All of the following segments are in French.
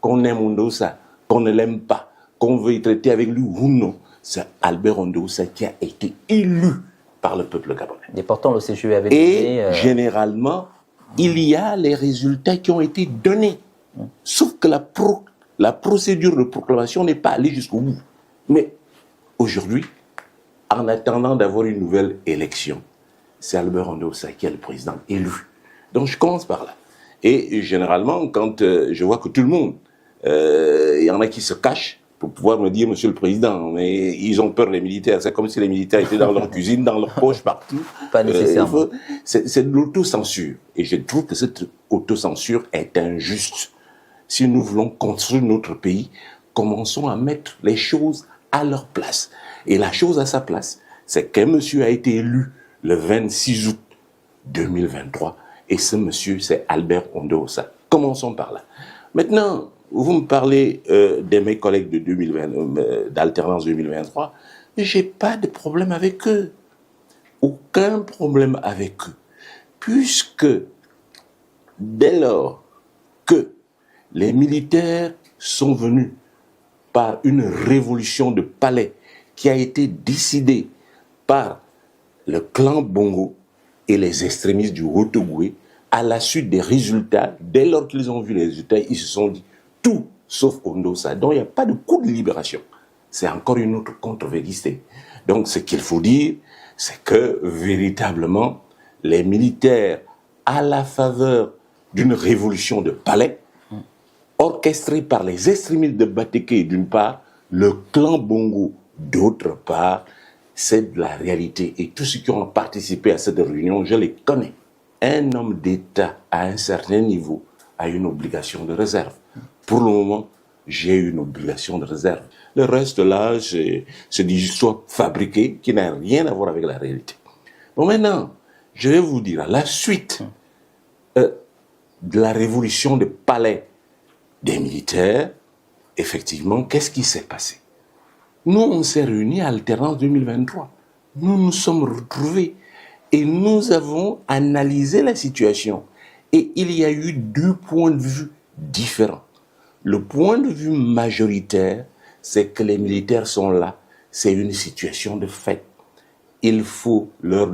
qu'on aime Ondosa, qu'on ne l'aime pas, qu'on veut y traiter avec lui ou non, c'est Albert Ondosa qui a été élu par le peuple gabonais. Et pourtant, le CGE avait donné... Et généralement, il y a les résultats qui ont été donnés. Sauf que la procédure de proclamation n'est pas allée jusqu'au bout. Mais aujourd'hui, en attendant d'avoir une nouvelle élection, c'est Albert Ondosa qui est le président élu. Donc je commence par là. Et généralement, quand je vois que tout le monde, il y en a qui se cachent pour pouvoir me dire, Monsieur le Président, mais ils ont peur, les militaires. C'est comme si les militaires étaient dans leur cuisine, dans leur poche, partout. Pas nécessairement. C'est de l'autocensure. Et je trouve que cette autocensure est injuste. Si nous voulons construire notre pays, commençons à mettre les choses à leur place. Et la chose à sa place, c'est qu'un monsieur a été élu le 26 août 2023. Et ce monsieur, c'est Albert Ondosa. Commençons par là. Maintenant, vous me parlez de mes collègues de 2020, d'alternance 2023. J'ai pas de problème avec eux. Aucun problème avec eux. Puisque dès lors que les militaires sont venus par une révolution de palais qui a été décidée par le clan Bongo et les extrémistes du Haut-Ogooué, à la suite des résultats, dès lors qu'ils ont vu les résultats, ils se sont dit tout sauf Ondosa. Donc il n'y a pas de coup de libération. C'est encore une autre contre-vérité. Donc ce qu'il faut dire, c'est que véritablement, les militaires, à la faveur d'une révolution de palais, orchestrée par les extrémistes de Batéké d'une part, le clan Bongo d'autre part, c'est de la réalité. Et tous ceux qui ont participé à cette réunion, je les connais. Un homme d'État à un certain niveau a une obligation de réserve. Pour le moment, j'ai une obligation de réserve. Le reste là, c'est des histoires fabriquées qui n'ont rien à voir avec la réalité. Bon, maintenant, je vais vous dire, à la suite de la révolution de palais des militaires, effectivement, qu'est-ce qui s'est passé? Nous, on s'est réunis à Alternance 2023. Nous nous sommes retrouvés et nous avons analysé la situation. Et il y a eu deux points de vue différents. Le point de vue majoritaire, c'est que les militaires sont là. C'est une situation de fait. Il faut leur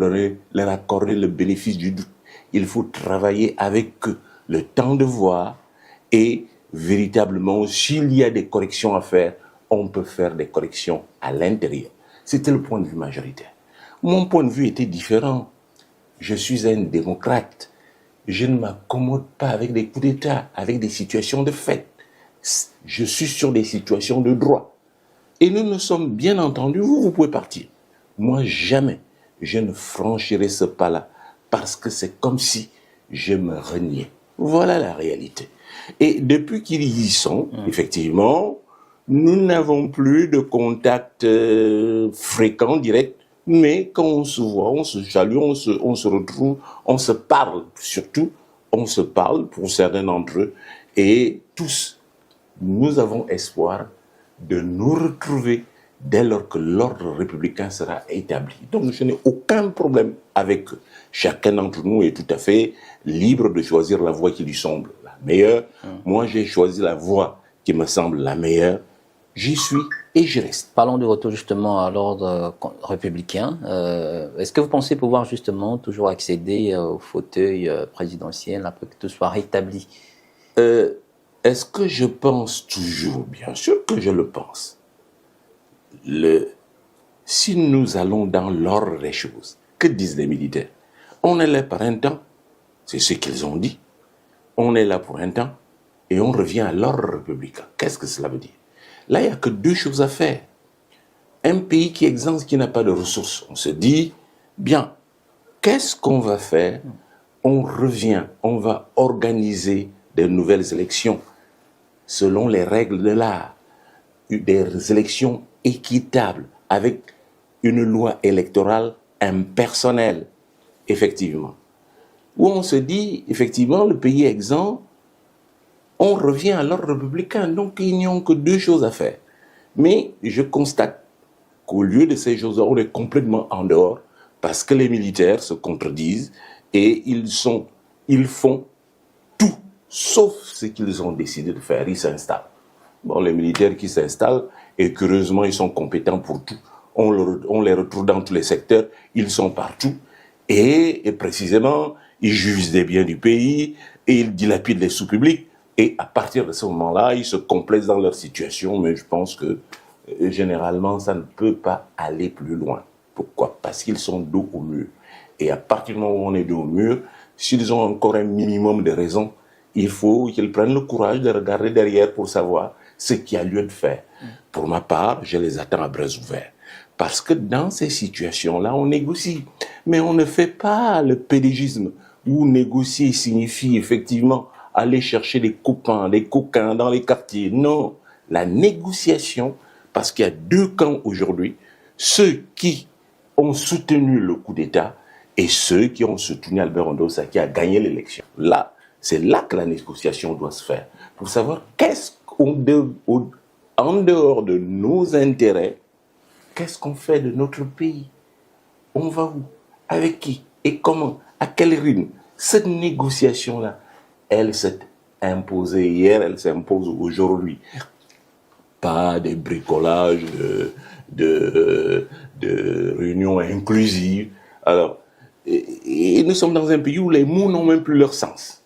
accorder le bénéfice du doute. Il faut travailler avec eux, le temps de voir, et véritablement, s'il y a des corrections à faire, on peut faire des corrections à l'intérieur. C'était le point de vue majoritaire. Mon point de vue était différent. Je suis un démocrate. Je ne m'accommode pas avec des coups d'État, avec des situations de fait. Je suis sur des situations de droit. Et nous nous sommes bien entendus, vous pouvez partir. Moi, jamais je ne franchirai ce pas-là, parce que c'est comme si je me reniais. Voilà la réalité. Et depuis qu'ils y sont, effectivement, nous n'avons plus de contact fréquent, direct, mais quand on se voit, on se salue, on se retrouve, on se parle, surtout, on se parle pour certains d'entre eux, et tous, nous avons espoir de nous retrouver dès lors que l'ordre républicain sera établi. Donc je n'ai aucun problème avec eux. Chacun d'entre nous est tout à fait libre de choisir la voie qui lui semble la meilleure. Moi, j'ai choisi la voie qui me semble la meilleure. J'y suis et j'y reste. Parlons du retour justement à l'ordre républicain. Est-ce que vous pensez pouvoir justement toujours accéder au fauteuil présidentiel après que tout soit rétabli? Est-ce que je pense toujours? Bien sûr que je le pense. Si nous allons dans l'ordre des choses, que disent les militaires? On est là par un temps, c'est ce qu'ils ont dit. On est là pour un temps et on revient à l'ordre républicain. Qu'est-ce que cela veut dire? Là, il n'y a que deux choses à faire. Un pays qui est exsangue, qui n'a pas de ressources, on se dit, bien, qu'est-ce qu'on va faire? On revient, on va organiser de nouvelles élections selon les règles de l'art, des élections équitables avec une loi électorale impersonnelle, effectivement. Où on se dit, effectivement, le pays est exempt, on revient à l'ordre républicain. Donc, il n'y a que deux choses à faire. Mais je constate qu'au lieu de ces choses-là, on est complètement en dehors parce que les militaires se contredisent et ils font tout sauf ce qu'ils ont décidé de faire, ils s'installent. Bon, les militaires qui s'installent, et curieusement, ils sont compétents pour tout. On les retrouve dans tous les secteurs, ils sont partout. Et précisément, ils jugent des biens du pays, et ils dilapident les sous publics. Et à partir de ce moment-là, ils se complaisent dans leur situation, mais je pense que généralement, ça ne peut pas aller plus loin. Pourquoi? Parce qu'ils sont dos au mur. Et à partir du moment où on est dos au mur, s'ils ont encore un minimum de raison, il faut qu'ils prennent le courage de regarder derrière pour savoir ce qu'il y a lieu de faire. Pour ma part, je les attends à bras ouverts. Parce que dans ces situations-là, on négocie. Mais on ne fait pas le pédégisme, où négocier signifie effectivement aller chercher des copains, des coquins dans les quartiers. Non, la négociation, parce qu'il y a deux camps aujourd'hui, ceux qui ont soutenu le coup d'État et ceux qui ont soutenu Albert Ndosa qui a gagné l'élection. Là, c'est là que la négociation doit se faire, pour savoir en dehors de nos intérêts, qu'est-ce qu'on fait de notre pays? On va où? Avec qui? Et comment? À quel rythme? Cette négociation-là, elle s'est imposée hier, elle s'impose aujourd'hui. Pas des bricolages de réunions inclusives. Alors, et nous sommes dans un pays où les mots n'ont même plus leur sens.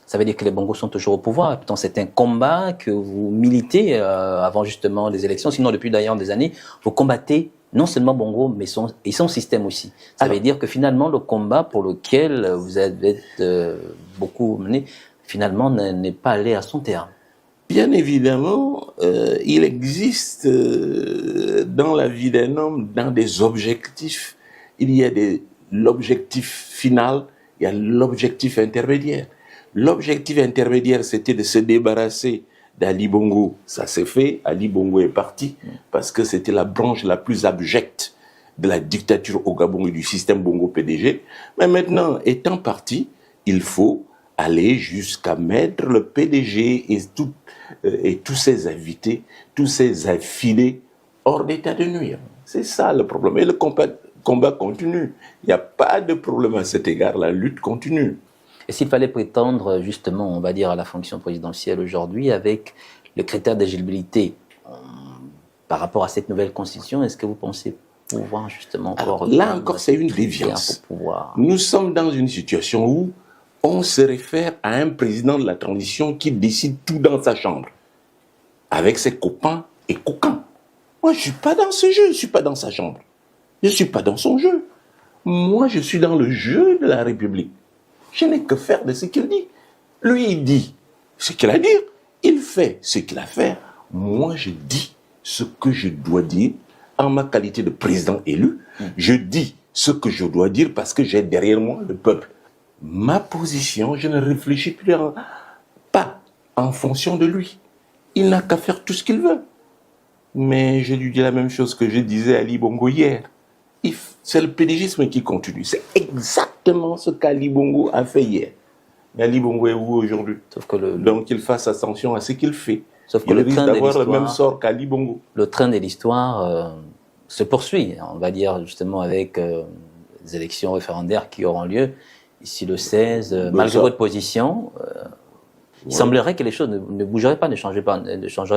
Ça veut dire que les Bongos sont toujours au pouvoir. Pourtant, c'est un combat que vous militez avant justement les élections. Sinon, depuis d'ailleurs des années, vous combattez non seulement Bongo, mais son système aussi. Ça veut dire que finalement, le combat pour lequel vous avez beaucoup mené, finalement, n'est pas allé à son terme. Bien évidemment, il existe dans la vie d'un homme, dans des objectifs, il y a l'objectif final, il y a l'objectif intermédiaire. L'objectif intermédiaire, c'était de se débarrasser d'Ali Bongo. Ça s'est fait, Ali Bongo est parti, parce que c'était la branche la plus abjecte de la dictature au Gabon et du système Bongo PDG. Mais maintenant, étant parti, il faut aller jusqu'à mettre le PDG et tous ses invités, tous ses affiliés hors d'état de nuire. C'est ça le problème. Et le combat continue. Il n'y a pas de problème à cet égard. La lutte continue. Et s'il fallait prétendre justement, on va dire, à la fonction présidentielle aujourd'hui, avec le critère d'éligibilité par rapport à cette nouvelle constitution, est-ce que vous pensez pouvoir justement encore... Alors, là encore, c'est une déviance. Nous sommes dans une situation où on se réfère à un président de la transition qui décide tout dans sa chambre, avec ses copains et coquins. Moi, je ne suis pas dans ce jeu, je ne suis pas dans sa chambre. Je ne suis pas dans son jeu. Moi, je suis dans le jeu de la République. Je n'ai que faire de ce qu'il dit. Lui, il dit ce qu'il a à dire. Il fait ce qu'il a à faire. Moi, je dis ce que je dois dire en ma qualité de président élu. Je dis ce que je dois dire parce que j'ai derrière moi le peuple. Ma position, je ne réfléchis plus pas en fonction de lui. Il n'a qu'à faire tout ce qu'il veut. Mais je lui dis la même chose que je disais à Ali Bongo hier. C'est le pédégisme qui continue. C'est exactement ce qu'Ali Bongo a fait hier. Mais Ali Bongo est où aujourd'hui? Donc qu'il fasse attention à ce qu'il fait. Sauf que il risque d'avoir le même sort qu'Ali Bongo. Le train de l'histoire se poursuit, on va dire justement avec les élections référendaires qui auront lieu ici le 16. Malgré votre position, il semblerait que les choses ne bougeraient pas, ne changeraient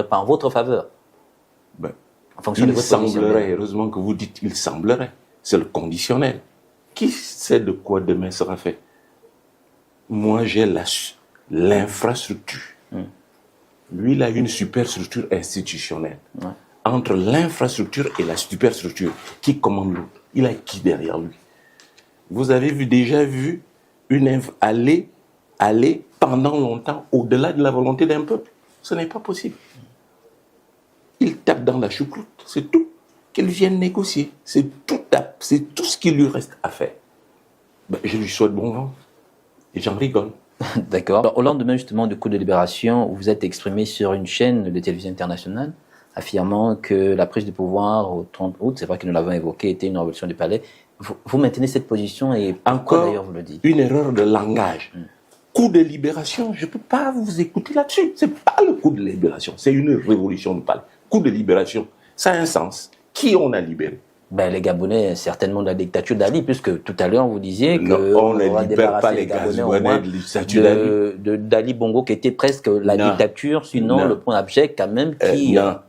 pas en votre faveur. En fonction de votre semblerait, heureusement que vous dites il semblerait. C'est le conditionnel. Qui sait de quoi demain sera fait? Moi, j'ai l'infrastructure. Lui, il a une superstructure institutionnelle. Entre l'infrastructure et la superstructure, qui commande l'autre? Il a qui derrière lui? Vous avez déjà vu une aller pendant longtemps au-delà de la volonté d'un peuple? Ce n'est pas possible. Il tape dans la choucroute, c'est tout. Qu'il vienne négocier, c'est tout ce qui lui reste à faire. Je lui souhaite bon vent et j'en rigole. D'accord. Au lendemain justement du coup de libération, vous êtes exprimé sur une chaîne de télévision internationale affirmant que la prise du pouvoir au 30 août, c'est vrai que nous l'avons évoqué, était une révolution du palais. Vous maintenez cette position et pourquoi d'ailleurs vous le dites? Une erreur de langage. Coup de libération, je ne peux pas vous écouter là-dessus. Ce n'est pas le coup de libération, c'est une révolution du palais. Coup de libération, ça a un sens. Qui on a libéré? Ben, les Gabonais, certainement de la dictature d'Ali, puisque tout à l'heure vous disiez que on ne libère pas les Gabonais de du statut d'Ali. d'Ali Bongo, qui était presque la dictature, sinon le point abject quand même.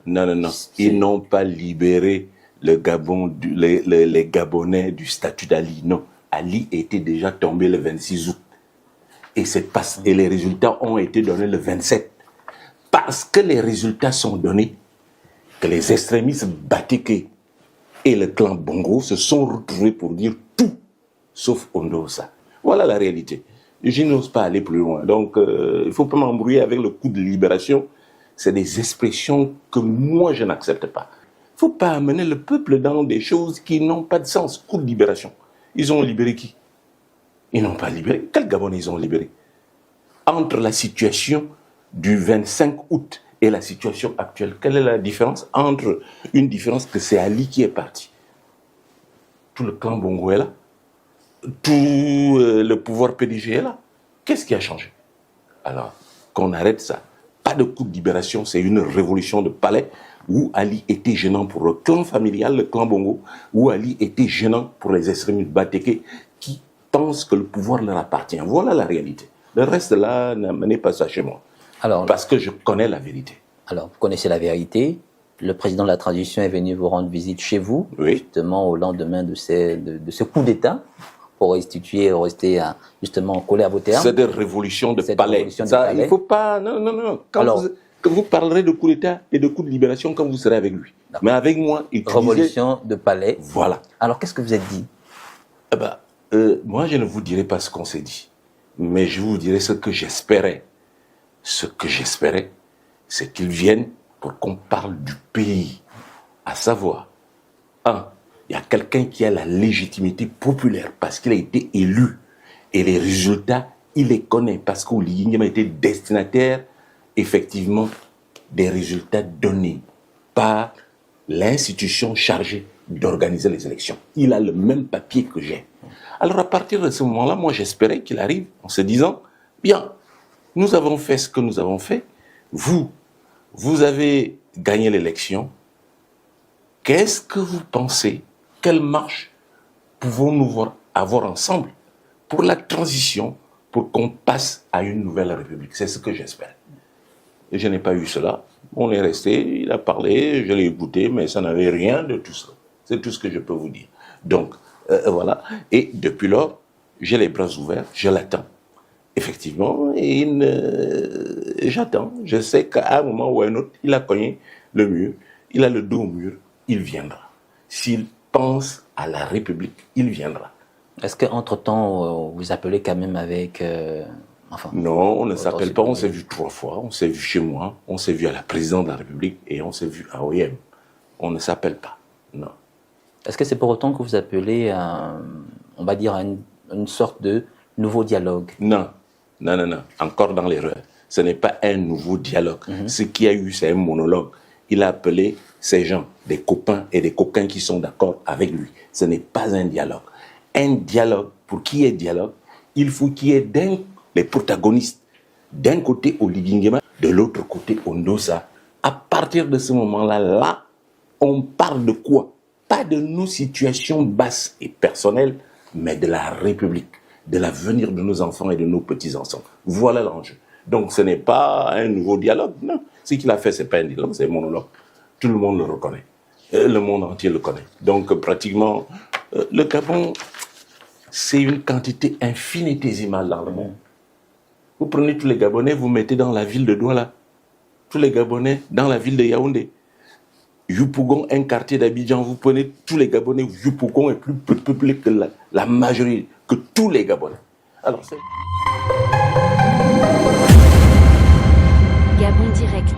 Non. Ils n'ont pas libéré le Gabon, les Gabonais du statut d'Ali. Non, Ali était déjà tombé le 26 août. Et les résultats ont été donnés le 27. Parce que les résultats sont donnés, que les extrémistes Bateke et le clan Bongo se sont retrouvés pour dire tout, sauf Ondosa. Voilà la réalité. Je n'ose pas aller plus loin. Donc, il ne faut pas m'embrouiller avec le coup de libération. C'est des expressions que moi, je n'accepte pas. Il ne faut pas amener le peuple dans des choses qui n'ont pas de sens. Coup de libération. Ils ont libéré qui? Ils n'ont pas libéré. Quel Gabonais ils ont libéré? Entre la situation du 25 août et la situation actuelle, quelle est la différence? Une différence que c'est Ali qui est parti. Tout le clan Bongo est là. Tout le pouvoir PDG est là. Qu'est-ce qui a changé? Alors, qu'on arrête ça. Pas de coup de libération, c'est une révolution de palais où Ali était gênant pour le clan familial, le clan Bongo, où Ali était gênant pour les extrémistes Bateke qui pensent que le pouvoir leur appartient. Voilà la réalité. Le reste là, n'amenez pas ça chez moi. Alors, parce que je connais la vérité. Alors, vous connaissez la vérité. Le président de la transition est venu vous rendre visite chez vous, oui, justement au lendemain de ce coup d'État, pour rester justement collé à vos termes. C'est des révolutions de palais. Il ne faut pas... Non. Quand vous parlerez de coup d'État et de coup de libération, quand vous serez avec lui. Mais avec moi, révolution de palais. Voilà. Alors, qu'est-ce que vous êtes dit? Moi, je ne vous dirai pas ce qu'on s'est dit. Mais je vous dirai ce que j'espérais. Ce que j'espérais, c'est qu'ils viennent pour qu'on parle du pays. À savoir, il y a quelqu'un qui a la légitimité populaire parce qu'il a été élu. Et les résultats, il les connaît parce qu'Oligui a été destinataire, effectivement, des résultats donnés par l'institution chargée d'organiser les élections. Il a le même papier que j'ai. Alors à partir de ce moment-là, moi j'espérais qu'il arrive en se disant, bien, nous avons fait ce que nous avons fait, vous avez gagné l'élection, qu'est-ce que vous pensez? Quelle marche pouvons-nous avoir ensemble pour la transition, pour qu'on passe à une nouvelle république? C'est ce que j'espère. Et je n'ai pas eu cela. On est resté, il a parlé, je l'ai écouté, mais ça n'avait rien de tout ça. C'est tout ce que je peux vous dire. Donc, voilà. Et depuis lors, j'ai les bras ouverts, je l'attends. Effectivement, et j'attends. Je sais qu'à un moment ou à un autre, il a cogné le mur, il a le dos au mur, il viendra. S'il pense à la République, il viendra. Est-ce qu'entre-temps, vous appelez quand même avec... non, on ne s'appelle pas, on s'est vu 3 fois. On s'est vu chez moi, on s'est vu à la présidence de la République et on s'est vu à OIM. On ne s'appelle pas, non. Est-ce que c'est pour autant que vous appelez à, on va dire, à une sorte de nouveau dialogue? Non. Encore dans l'erreur. Ce n'est pas un nouveau dialogue. Ce qu'il y a eu, c'est un monologue. Il a appelé ces gens, des copains et des coquins qui sont d'accord avec lui. Ce n'est pas un dialogue. Un dialogue, pour qu'il y ait dialogue, il faut qu'il y ait les protagonistes. D'un côté, Oligui Nguema, de l'autre côté, Ondosa. À partir de ce moment-là, on parle de quoi? Pas de nos situations basses et personnelles, mais de la République, de l'avenir de nos enfants et de nos petits-enfants. Voilà l'enjeu. Donc ce n'est pas un nouveau dialogue, non. Ce qu'il a fait, ce n'est pas un dialogue, c'est un monologue. Tout le monde le reconnaît. Le monde entier le connaît. Donc pratiquement, le Gabon, c'est une quantité infinitésimale dans le monde. Vous prenez tous les Gabonais, vous mettez dans la ville de Douala. Tous les Gabonais dans la ville de Yaoundé. Yopougon, un quartier d'Abidjan, vous prenez tous les Gabonais, Yopougon est plus peuplé que la majorité, que tous les Gabonais. Alors, Gabon Direct.